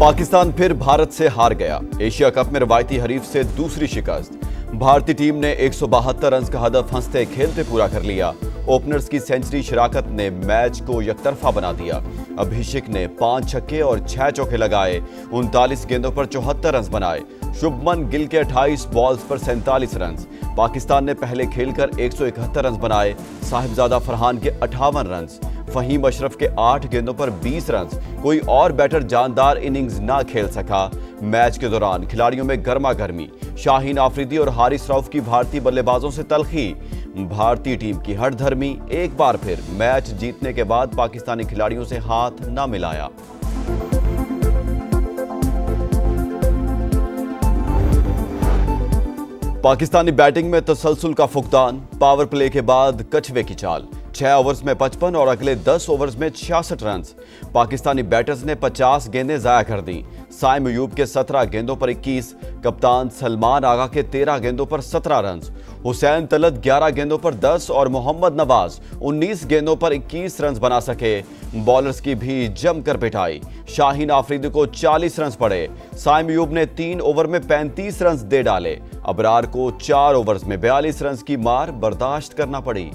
पाकिस्तान फिर भारत से हार गया। एशिया कप में रवायती हरीफ से दूसरी शिकस्त। भारतीय टीम ने 172 रन का हदफ हंसते खेलते पूरा कर लिया। ओपनर्स की सेंचुरी शराकत ने मैच को यकतरफा बना दिया। अभिषेक ने 5 छक्के और 6 चौके लगाए, 39 गेंदों पर 74 रन बनाए। शुभमन गिल के 28 बॉल्स पर 47 रन। पाकिस्तान ने पहले खेलकर 171 रन बनाए। साहिबजादा फरहान के 58 रन, फहीम अशरफ के 8 गेंदों पर 20 रन। कोई और बैटर जानदार इनिंग्स ना खेल सका। मैच के दौरान खिलाड़ियों में गर्मा गर्मी। शाहीन आफरीदी और हारिस रऊफ की भारतीय बल्लेबाजों से तलखी। भारतीय टीम की हठधर्मी। एक बार फिर मैच जीतने के बाद पाकिस्तानी खिलाड़ियों से हाथ न मिलाया। पाकिस्तानी बैटिंग में तसलसल का फुकदान। पावर प्ले के बाद कछुए की चाल। 6 ओवर्स में 55 और अगले 10 ओवर्स में 66 रन। पाकिस्तानी बैटर्स ने 50 गेंदें जाया कर दी। साइम अयूब के 17 गेंदों पर 21, कप्तान सलमान आगा के 13 गेंदों पर 17 रन, हुसैन तलत 11 गेंदों पर 10 और मोहम्मद नवाज 19 गेंदों पर 21 रन बना सके। बॉलर्स की भी जमकर पिटाई। शाहीन आफरीदी को 40 रन पड़े। साइम अयूब ने 3 ओवर में 35 रन दे डाले। अबरार को 4 ओवर्स में 42 रन की मार बर्दाश्त करना पड़ी।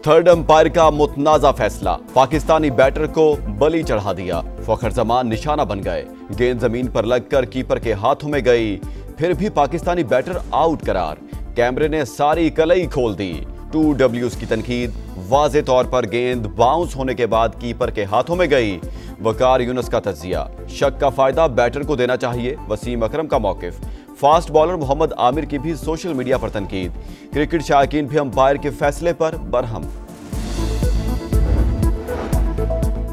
थर्ड अंपायर का मुतनाजा फैसला। पाकिस्तानी बैटर को बलि चढ़ा दिया। फखर जमान निशाना बन गए। गेंद जमीन पर लगकर कीपर के हाथों में गई, फिर भी पाकिस्तानी बैटर आउट करार। कैमरे ने सारी कलई खोल दी। 2 Ws की तनकीद। वाज़े तौर पर गेंद बाउंस होने के बाद कीपर के हाथों में गई। वकार यूनुस का तज्जिया। शक का फायदा बैटर को देना चाहिए। वसीम अकरम का मौकिफ। फास्ट बॉलर मोहम्मद आमिर की भी सोशल मीडिया पर तनकीद। क्रिकेट शायकीन भी अंपायर के फैसले पर बरहम।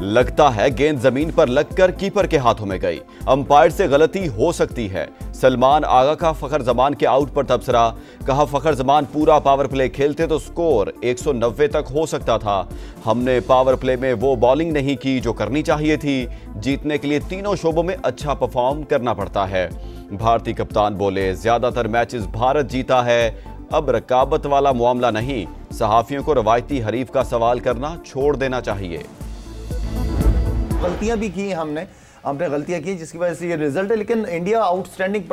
लगता है गेंद जमीन पर लगकर कीपर के हाथों में गई। अंपायर से गलती हो सकती है। सलमान आगा का फखर जमान के आउट पर तबसरा। कहा फखर जमान पूरा पावर प्ले खेलते तो स्कोर 190 तक हो सकता था। हमने पावर प्ले में वो बॉलिंग नहीं की जो करनी चाहिए थी। जीतने के लिए तीनों शोबों में अच्छा परफॉर्म करना पड़ता है। भारतीय कप्तान बोले ज्यादातर मैचेस भारत जीता है, अब रकाबत वाला मामला नहीं। सहाफियों को रवायती हरीफ का सवाल करना छोड़ देना चाहिए। गलतियां भी की हमने गलतियां की जिसकी वजह से ये रिजल्ट है, लेकिन इंडिया आउटस्टैंडिंग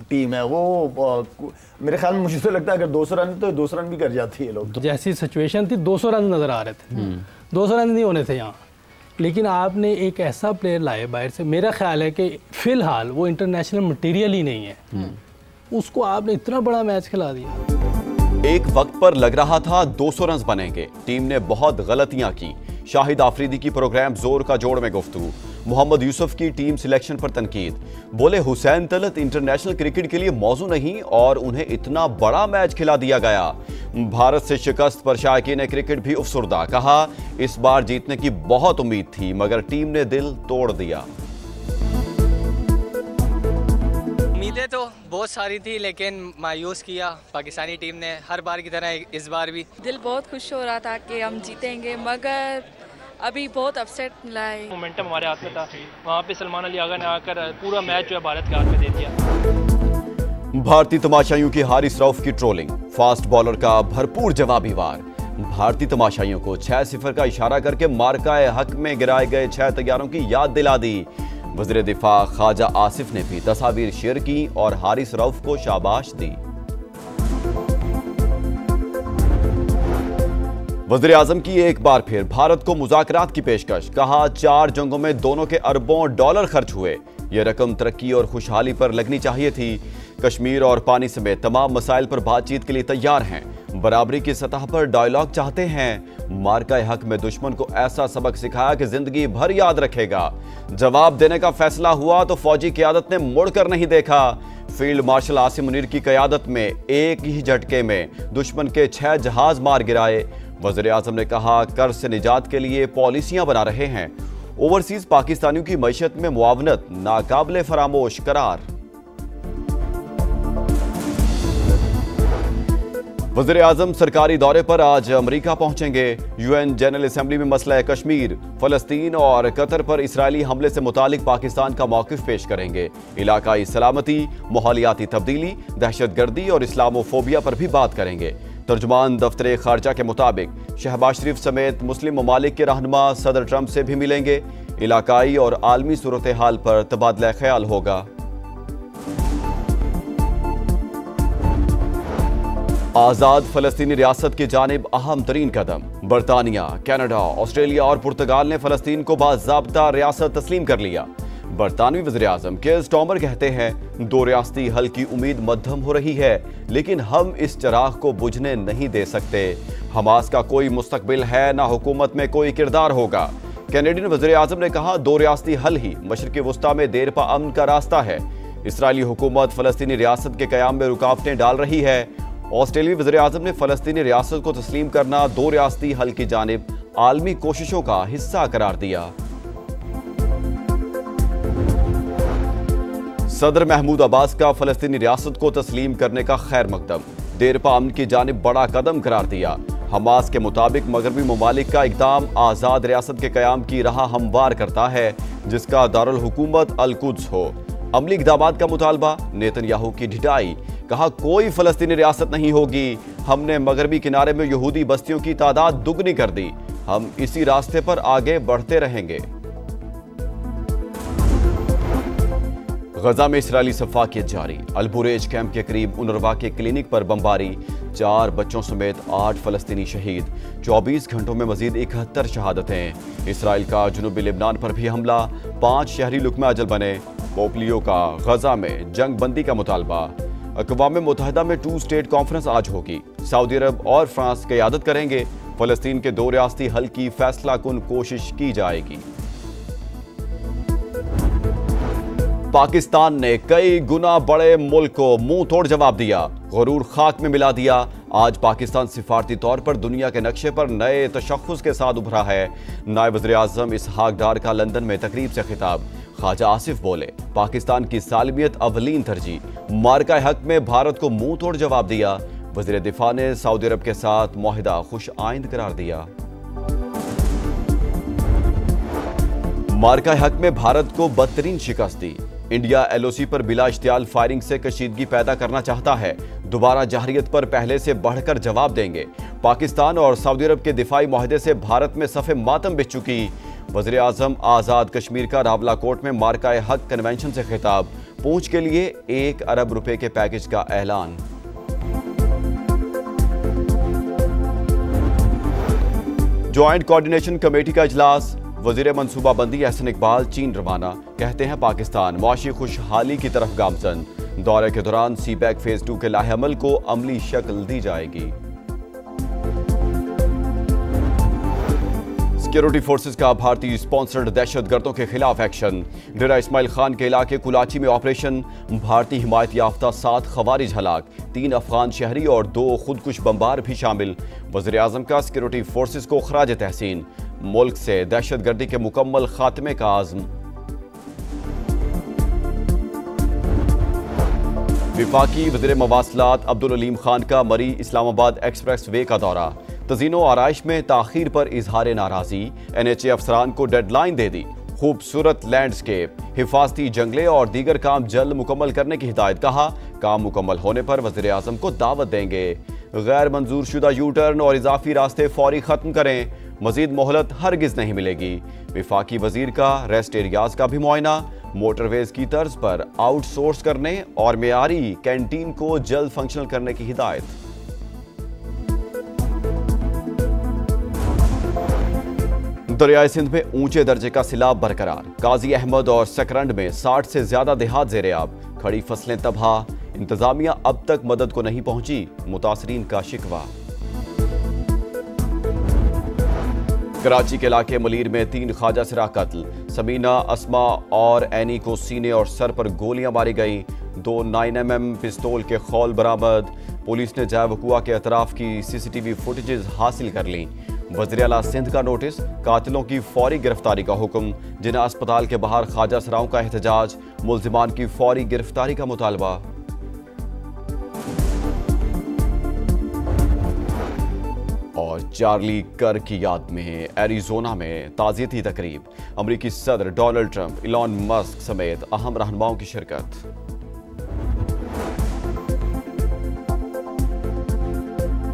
टीम है। वो मेरे ख्याल में मुझे तो लगता है अगर 200 रन तो 200 रन भी कर जाती है लोग। जैसी सिचुएशन थी 200 रन नजर आ रहे थे। 200 रन नहीं होने थे यहाँ, लेकिन आपने एक ऐसा प्लेयर लाए बाहर से। मेरा ख्याल है कि फिलहाल वो इंटरनेशनल मटेरियल ही नहीं है, उसको आपने इतना बड़ा मैच खिला दिया। एक वक्त पर लग रहा था 200 रन बनेंगे। टीम ने बहुत गलतियां की। शाहिद आफरीदी की प्रोग्राम जोर का जोड़ में गुफ्तगू। मोहम्मद यूसुफ की टीम सिलेक्शन पर तनकीद। बोले हुसैन तलत इंटरनेशनल क्रिकेट के लिए मौजू नहीं और उन्हें इतना बड़ा मैच खिला दिया गया। भारत से शिकस्त पर शायकीन क्रिकेट भी अफसुर्दा। कहा इस बार जीतने की बहुत उम्मीद थी मगर टीम ने दिल तोड़ दिया। उम्मीदें तो बहुत सारी थी लेकिन मायूस किया पाकिस्तानी टीम ने, हर बार की तरह इस बार भी। दिल बहुत खुश हो रहा था कि हम जीतेंगे, मगर अभी बहुत अपसेट मिला है। मोमेंटम हमारे हाथ में था, वहाँ पे सलमान अली आगा ने आकर पूरा मैच जो है भारत के हाथ में दे दिया। भारतीय तमाशाइयों की हारिस रऊफ की ट्रोलिंग। फास्ट बॉलर का भरपूर जवाबी वार। भारतीय तमाशाइयों को 6-0 का इशारा करके मार्काए हक में गिराए गए 6 तैयारों की याद दिला दी। वज़ीर दिफा ख्वाजा आसिफ ने भी तस्वीर शेयर की और हारिस रऊफ को शाबाश दी। वज़ीर आज़म की एक बार फिर भारत को मुज़ाकरात की पेशकश। कहा 4 जंगों में दोनों के अरबों डॉलर खर्च हुए, ये रकम तरक्की और खुशहाली पर लगनी चाहिए थी। कश्मीर और पानी समेत तमाम मसाइल पर बातचीत के लिए तैयार हैं। बराबरी की सतह पर डायलॉग चाहते हैं। मार्काए हक में दुश्मन को ऐसा सबक सिखाया कि जिंदगी भर याद रखेगा। जवाब देने का फैसला हुआ तो फौजी क़यादत ने मुड़कर नहीं देखा। फील्ड मार्शल आसिम मुनीर की क़यादत में एक ही झटके में दुश्मन के 6 जहाज मार गिराए। वज़ीर आज़म ने कहा कर्ज से निजात के लिए पॉलिसियां बना रहे हैं। ओवरसीज पाकिस्तानियों की मईशत में मुआवनत नाकाबिले फरामोश करार। वज़ीर आज़म सरकारी दौरे पर आज अमेरिका पहुंचेंगे। UN जनरल असेंबली में मसला कश्मीर, फलस्तीन और कतर पर इसराइली हमले से मुतालिक पाकिस्तान का मौक़िफ़ पेश करेंगे। इलाकाई सलामती, माहौलियाती तब्दीली, दहशतगर्दी और इस्लामोफोबिया पर भी बात करेंगे। तर्जुमान दफ्तर खारजा के मुताबिक शहबाज शरीफ समेत मुस्लिम ममालिक के रहनुमा सदर ट्रंप से भी मिलेंगे। इलाकाई और आलमी सूरत हाल पर तबादला ख्याल होगा। आज़ाद फ़लस्तीनी रियासत की जानिब अहम तरीन कदम। बरतानिया, कनाडा, ऑस्ट्रेलिया और पुर्तगाल ने फ़लस्तीन को बाज़ाब्ता रियासत तस्लीम कर लिया। बरतानवी वज़ीर-ए-आज़म कीर स्टार्मर कहते हैं, दो रियासती हल की उम्मीद मध्यम हो रही है, लेकिन हम इस चिराग को बुझने नहीं दे सकते। हमास का कोई मुस्तकबिल है, ना हुकूमत में कोई किरदार होगा। कैनेडियन वज़ीर-ए-आज़म ने कहा, दो रियासती हल ही मशरिक़ वुस्ता में देरपा अमन का रास्ता है। इसराइली हुकूमत फ़लस्तीनी रियासत के क़याम में रुकावटें डाल रही है। ऑस्ट्रेलियाई वज़ीर-ए-आज़म ने फ़लस्तीनी रियासत को तस्लीम करना दो रियासती हल की जानिब आलमी कोशिशों का हिस्सा करार दिया। सदर महमूद अब्बास का फ़लस्तीनी रियासत को तस्लीम करने का खैर मकदम, देरपा अमन की जानिब बड़ा कदम करार दिया। हमास के मुताबिक मगरबी ममालिक का इक़दाम आज़ाद रियासत के क़याम की राह हमवार करता है, जिसका दारुल हुकूमत अल-कुद्स हो। अमली इक़दामात का मुतालबा, नेतन्याहू की ढिठाई, कहा कोई फ़लस्तीनी रियासत नहीं होगी। हमने मगरबी किनारे में यहूदी बस्तियों की तादाद दुगनी कर दी। हम इसी रास्ते पर आगे बढ़ते रहेंगे। गजा में इसराइली सफाकियत जारी। अल-बुरेज कैंप के करीब उनरवा के क्लिनिक पर बमबारी, 4 बच्चों समेत 8 फ़लस्तीनी शहीद। 24 घंटों में मजीद 71 शहादतें। इसराइल का जुनूबी लेबनान पर भी हमला, 5 शहरी लुकमा अजल बने। पोलियो का गजा में जंग बंदी का मुतालबा। अक़वाम मुत्तहिदा में 2 स्टेट कॉन्फ्रेंस आज होगी। सऊदी अरब और फ्रांस क़यादत करेंगे। फ़लस्तीन के दो रियासती हल की फैसला कुन कोशिश की जाएगी। पाकिस्तान ने कई गुना बड़े मुल्क को मुंह तोड़ जवाब दिया, गरूर खाक में मिला दिया। आज पाकिस्तान सिफारती तौर पर दुनिया के नक्शे पर नए तशख़्ख़ुस के साथ उभरा है। नायब वज़ीर-ए-आज़म इसहाक डार का लंदन में तकरीब से खिताब। ख्वाजा आसिफ बोले, पाकिस्तान की सालमियत अवलीन तरजीह। मार्का हक में भारत को मुंह तोड़ जवाब दिया। वज़ीर दिफा ने सऊदी अरब के साथ मुआहिदा खुश आइंद करार दिया। मार्का हक में भारत को बदतरीन शिकस्त दी। इंडिया एलओसी पर बिला इश्तियाल फायरिंग से कशीदगी पैदा करना चाहता है। दोबारा जहरियत पर पहले से बढ़कर जवाब देंगे। पाकिस्तान और सऊदी अरब के दिफाई मुआहदे से भारत में सफ़े मातम बिछ चुकी। वज़ीर-ए-आज़म आज़ाद कश्मीर का रावलाकोट में मार्का हक कन्वेंशन से खिताब। पूंछ के लिए 1 अरब रुपए के पैकेज का ऐलान। ज्वाइंट कोऑर्डिनेशन कमेटी का इजलास। वज़ीर मनसूबाबंदी एहसन इकबाल चीन रवाना। कहते हैं पाकिस्तान मुआशी खुशहाली की तरफ गामजन। दौरे के दौरान सीपैक फेज 2 के लाहेअमल को अमली शक्ल दी जाएगी। सिक्योरिटी फोर्सेस का भारतीय स्पॉन्सर्ड दहशतगर्दों के खिलाफ एक्शन। डेरा इस्माइल खान के इलाके कुलाची में ऑपरेशन। भारतीय हिमायत याफ्ता 7 खवारिज हलाक, 3 अफगान शहरी और 2 खुदकुश बमबार भी शामिल। वज़ीर-ए-आज़म का सिक्योरिटी फोर्सेस को खराज तहसीन। मुल्क से दहशतगर्दी के मुकम्मल खात्मे का आज़म। विफाकी वज़ीर मवासलात अब्दुल अलीम खान का मरी इस्लामाबाद एक्सप्रेस वे का दौरा। तज़ीनो आराइश में ताख़ीर पर इजहार नाराज़ी। NHA अफसरान को डेडलाइन दे दी। खूबसूरत लैंडस्केप, हिफाजती जंगले और दीगर काम जल्द मुकम्मल करने की हिदायत। कहा, काम मुकम्मल होने पर वज़ीर-ए-आज़म को दावत देंगे। गैर मंजूर शुदा यू टर्न और इजाफी रास्ते फौरी ख़त्म करें। मजीद मोहलत हरगिज नहीं मिलेगी। विफाकी वजीर का रेस्ट एरियाज का भी मुआयना। मोटरवेज की तर्ज पर आउटसोर्स करने और मेयारी कैंटीन को जल्द फंक्शनल करने की हिदायत। दरियाए सिंध में ऊंचे दर्जे का सिलाब बरकरार। काजी अहमद और सकरंड में 60 से ज्यादा देहात ज़ेरे-आब। खड़ी फसलें तबाह। इंतजामिया अब तक मदद को नहीं पहुंची, मुतासरीन का शिकवा। कराची के इलाके मलीर में 3 ख्वाजा सिरा कत्ल। समीना, अस्मा और एनी को सीने और सर पर गोलियां मारी गई। 2 9mm पिस्तौल के खौल बरामद। पुलिस ने जाए वकुआ के अतराफ की CCTV फुटेजेस हासिल कर ली। वज़ीर आला सिंध का नोटिस। कातिलों की फौरी गिरफ्तारी का हुक्म। जिन्ना अस्पताल के बाहर ख्वाजा सिराओं का एहतजाज। मुल्जिमान की फौरी गिरफ्तारी का मुतालबा। और चार्ली कर्क की याद में एरिज़ोना में ताज़ियती तकरीब। अमरीकी सदर डोनाल्ड ट्रंप, इलॉन मस्क समेत अहम रहनुमाओं की शिरकत।